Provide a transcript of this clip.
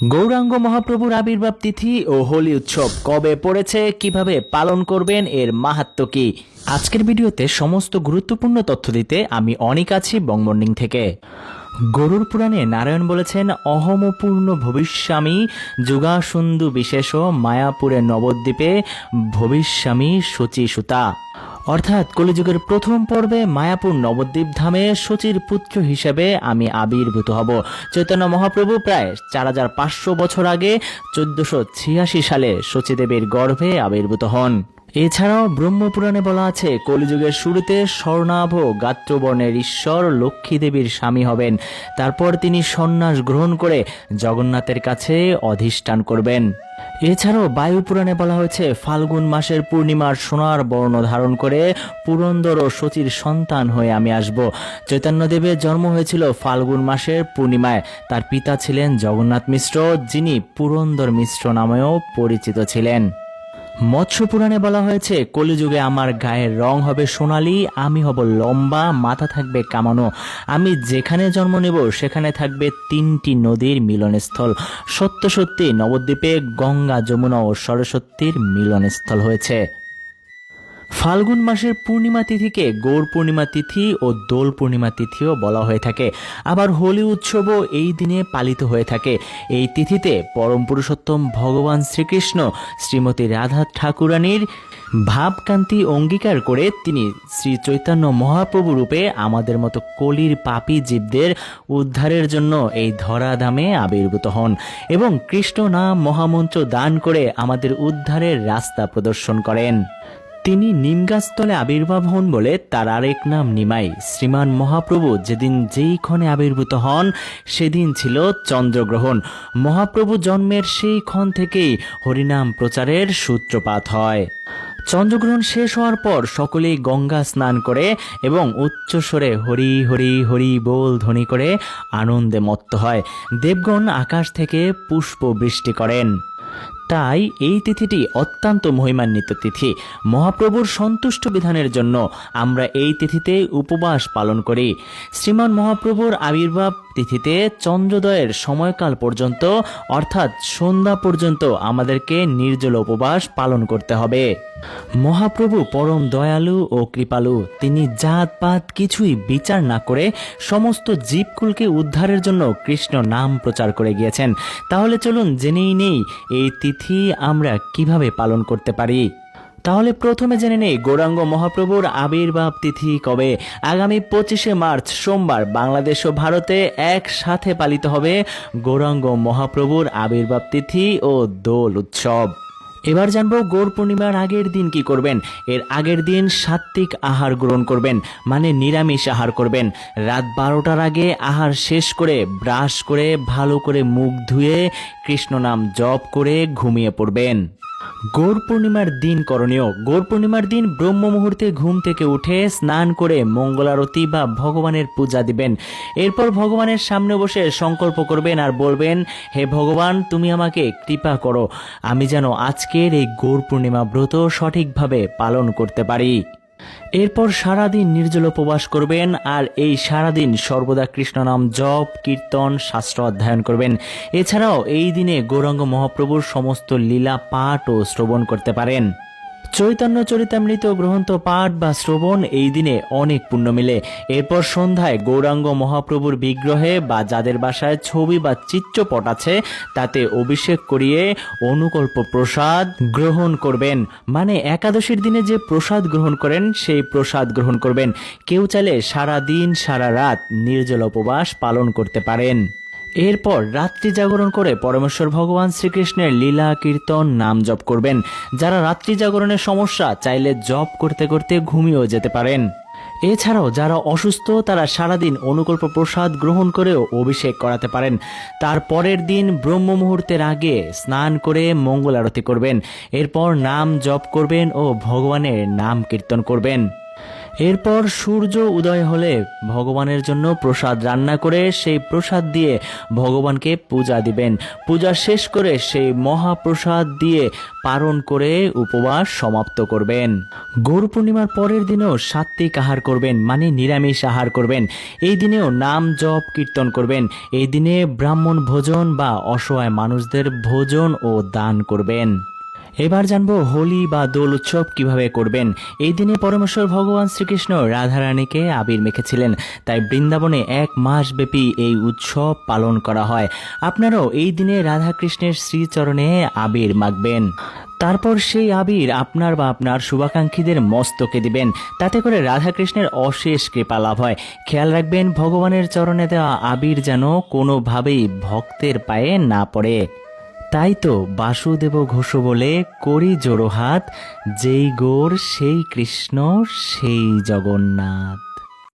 গৌরাঙ্গ মহাপ্রভুর আবির্ভাব তিথি ও হোলি উৎসব কবে পড়েছে, কিভাবে পালন করবেন, এর মাহাত্ম্য কি? আজকের ভিডিওতে সমস্ত গুরুত্বপূর্ণ তথ্য দিতে আমি অনিক আছি বংমর্নিং থেকে। গরুর পুরাণে নারায়ণ বলেছেন, অহমপূর্ণ ভবিষ্যামি যুগাসুন্দু বিশেষ মায়াপুরে নবদ্বীপে ভবিষ্যামি শুচি সুতা। অর্থাৎ কলিযুগের প্রথম পর্বে মায়াপুর নবদ্বীপ ধামে শচীর পুত্র হিসেবে আমি আবির্ভূত হব। চৈতন্য মহাপ্রভু প্রায় 4500 বছর আগে 1486 সালে শচীদেবীর গর্ভে আবির্ভূত হন। এছাড়াও ব্রহ্মপুরাণে বলা আছে, কলিযুগের শুরুতে স্বর্ণাভ গাত্রবর্ণের ঈশ্বর লক্ষ্মী দেবীর স্বামী হবেন। তারপর তিনি সন্ন্যাস গ্রহণ করে জগন্নাথের কাছে অধিষ্ঠান করবেন। এছাড়াও বায়ু পুরাণে বলা হয়েছে, ফাল্গুন মাসের পূর্ণিমার সোনার বর্ণ ধারণ করে পুরন্দর ও শচীর সন্তান হয়ে আমি আসব। চৈতন্যদেবের জন্ম হয়েছিল ফাল্গুন মাসের পূর্ণিমায়। তার পিতা ছিলেন জগন্নাথ মিশ্র, যিনি পুরন্দর মিশ্র নামেও পরিচিত ছিলেন। মৎস্য পুরাণে বলা হয়েছে, কলিযুগে আমার গায়ের রং হবে সোনালী, আমি হব লম্বা, মাথা থাকবে কামানো। আমি যেখানে জন্ম নেব সেখানে থাকবে 3টি নদীর মিলনস্থল। সত্য সত্যি নবদ্বীপে গঙ্গা, যমুনা ও সরস্বতীর মিলনস্থল হয়েছে। ফাল্গুন মাসের পূর্ণিমা তিথিকে গৌর পূর্ণিমা তিথি ও দোল পূর্ণিমা তিথিও বলা হয়ে থাকে। আবার হোলি উৎসবও এই দিনে পালিত হয়ে থাকে। এই তিথিতে পরম পুরুষোত্তম ভগবান শ্রীকৃষ্ণ শ্রীমতী রাধা ঠাকুরানীর ভাবকান্তি অঙ্গীকার করে তিনি শ্রী চৈতন্য মহাপ্রভু রূপে আমাদের মতো কলির পাপী জীবদের উদ্ধারের জন্য এই ধরাধামে আবির্ভূত হন এবং কৃষ্ণ নাম মহামন্ত্র দান করে আমাদের উদ্ধারের রাস্তা প্রদর্শন করেন। তিনি নিমগাছতলে আবির্ভাব হন বলে তার আরেক নাম নিমাই। শ্রীমান মহাপ্রভু যেদিন যেই ক্ষণে আবির্ভূত হন সেদিন ছিল চন্দ্রগ্রহণ। মহাপ্রভু জন্মের সেই ক্ষণ থেকেই হরিনাম প্রচারের সূত্রপাত হয়। চন্দ্রগ্রহণ শেষ হওয়ার পর সকলেই গঙ্গা স্নান করে এবং উচ্চস্বরে হরি হরি হরি বল ধ্বনি করে আনন্দে মত্ত হয়। দেবগণ আকাশ থেকে পুষ্প বৃষ্টি করেন। তাই এই তিথিটি অত্যন্ত মহিমান্বিত তিথি। মহাপ্রভুর সন্তুষ্ট বিধানের জন্য আমরা এই তিথিতে উপবাস পালন করি। শ্রীমান মহাপ্রভুর আবির্ভাব তিথিতে চন্দ্রোদয়ের সময়কাল পর্যন্ত অর্থাৎ সন্ধ্যা পর্যন্ত আমাদেরকে নির্জল উপবাস পালন করতে হবে। মহাপ্রভু পরম দয়ালু ও কৃপালু। তিনি জাত পাত কিছুই বিচার না করে সমস্ত জীবকুলকে উদ্ধারের জন্য কৃষ্ণ নাম প্রচার করে গিয়েছেন। তাহলে চলুন জেনেই নেই এই তিথি আমরা কিভাবে পালন করতে পারি। তাহলে প্রথমে জেনে নেই গৌরাঙ্গ মহাপ্রভুর আবির্ভাব তিথি কবে। আগামী 25শে মার্চ সোমবার বাংলাদেশ ও ভারতে একসাথে পালিত হবে গৌরাঙ্গ মহাপ্রভুর আবির্ভাব তিথি ও দোল উৎসব। এবার জানবো গৌর পূর্ণিমার আগের দিন কি করবেন। এর আগের দিন সাত্ত্বিক আহার গ্রহণ করবেন, মানে নিরামিষ আহার করবেন। রাত 12টার আগে আহার শেষ করে ব্রাশ করে ভালো করে মুখ ধুয়ে কৃষ্ণ নাম জপ করে ঘুমিয়ে পড়বেন। গৌর পূর্ণিমার দিন করণীয়। গৌর পূর্ণিমার দিন ব্রহ্ম মুহূর্তে ঘুম থেকে উঠে স্নান করে মঙ্গলারতি বা ভগবানের পূজা দিবেন। এরপর ভগবানের সামনে বসে সংকল্প করবেন আর বলবেন, হে ভগবান, তুমি আমাকে কৃপা করো, আমি যেন আজকের এই গৌর পূর্ণিমা ব্রত সঠিকভাবে পালন করতে পারি। এরপর সারাদিন নির্জল উপবাস করবেন আর এই সারাদিন সর্বদা কৃষ্ণ নাম জপ, কীর্তন, শাস্ত্র অধ্যয়ন করবেন। এছাড়াও এই দিনে গৌরাঙ্গ মহাপ্রভুর সমস্ত লীলা পাঠ ও শ্রবণ করতে পারেন। চৈতন্য চরিতামৃত গ্রন্থ পাঠ বা শ্রবণ এই দিনে অনেক পুণ্য মিলে। এরপর সন্ধ্যায় গৌরাঙ্গ মহাপ্রভুর বিগ্রহে বা যাদের বাসায় ছবি বা চিত্রপট আছে তাতে অভিষেক করিয়ে অনুকল্প প্রসাদ গ্রহণ করবেন। মানে একাদশীর দিনে যে প্রসাদ গ্রহণ করেন সেই প্রসাদ গ্রহণ করবেন। কেউ চাইলে সারা দিন সারা রাত নির্জল উপবাস পালন করতে পারেন। এরপর রাত্রি জাগরণ করে পরমেশ্বর ভগবান শ্রীকৃষ্ণের লীলা কীর্তন নাম জপ করবেন। যারা রাত্রি জাগরণের সমস্যা চাইলে জপ করতে করতে ঘুমিয়েও যেতে পারেন। এছাড়াও যারা অসুস্থ তারা সারাদিন অনুকল্প প্রসাদ গ্রহণ করেও অভিষেক করাতে পারেন। তার পরের দিন ব্রহ্ম মুহূর্তের আগে স্নান করে মঙ্গল আরতি করবেন। এরপর নাম জপ করবেন ও ভগবানের নাম কীর্তন করবেন। এরপর সূর্য উদয় হলে ভগবানের জন্য প্রসাদ রান্না করে সেই প্রসাদ দিয়ে ভগবানকে পূজা দিবেন। পূজা শেষ করে সেই মহাপ্রসাদ দিয়ে পারণ করে উপবাস সমাপ্ত করবেন। গৌর পূর্ণিমার পরের দিনেও সাত্ত্বিক আহার করবেন, মানে নিরামিষ আহার করবেন। এই দিনেও নাম জপ কীর্তন করবেন। এই দিনে ব্রাহ্মণ ভোজন বা অসহায় মানুষদের ভোজন ও দান করবেন। এবার জানবো হোলি বা দোল উৎসব কিভাবে করবেন। এই দিনে পরমেশ্বর ভগবান শ্রীকৃষ্ণ রাধারানীকে আবির মেখেছিলেন, তাই বৃন্দাবনে 1 মাস ব্যাপী এই উৎসব পালন করা হয়। আপনারাও এই দিনে রাধাকৃষ্ণের শ্রীচরণে আবির মাখবেন। তারপর সেই আবির আপনার বা আপনার শুভাকাঙ্ক্ষীদের মস্তকে দিবেন, তাতে করে রাধাকৃষ্ণের অশেষ কৃপা লাভ হয়। খেয়াল রাখবেন ভগবানের চরণে দেওয়া আবির যেন কোনোভাবেই ভক্তের পায়ে না পড়ে। তাই তো বাসুদেব ঘোষ বলে করি জোড়হাত, যেই গৌর সেই কৃষ্ণ সেই জগন্নাথ।